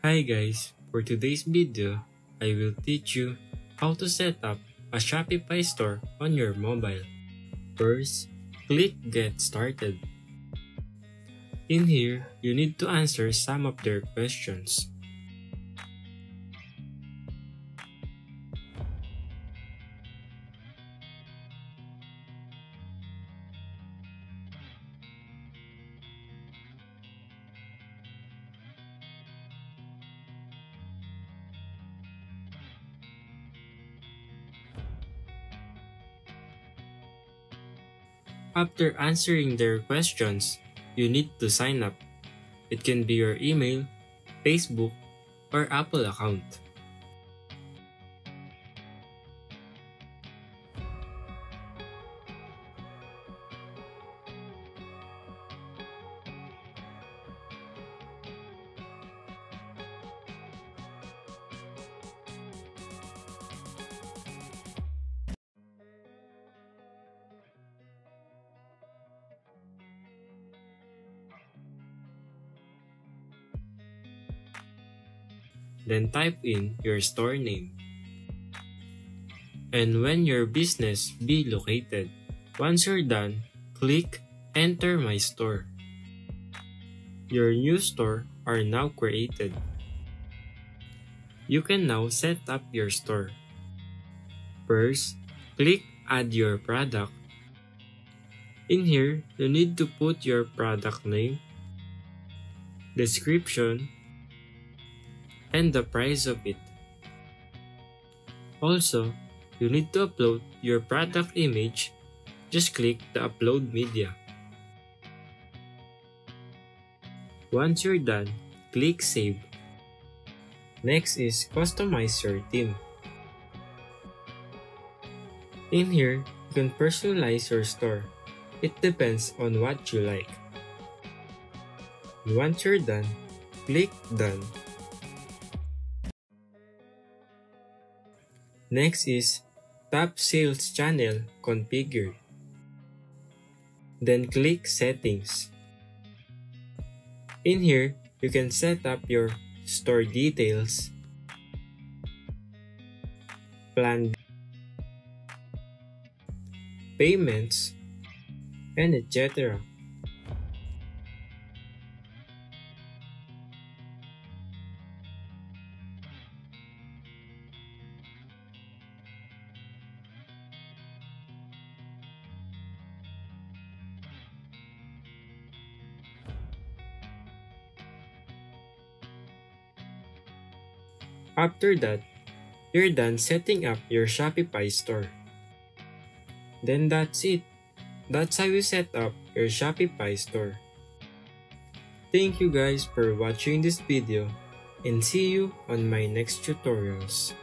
Hi guys, for today's video, I will teach you how to set up a Shopify store on your mobile. First, click Get Started. In here, you need to answer some of their questions. After answering their questions, you need to sign up. It can be your email, Facebook, or Apple account. Then type in your store name and when your business be located. Once you're done, click Enter My Store. Your new store are now created. You can now set up your store. First, click Add Your Product. In here, you need to put your product name, description, and the price of it. Also, you need to upload your product image. Just click the Upload Media. Once you're done, click Save. Next is Customize your theme. In here, you can personalize your store. It depends on what you like. Once you're done, click Done. Next is Tap Sales Channel Configured. Then click Settings. In here, you can set up your store details, plan, payments, and etc. After that, you're done setting up your Shopify store. Then that's it. That's how you set up your Shopify store. Thank you guys for watching this video and see you on my next tutorials.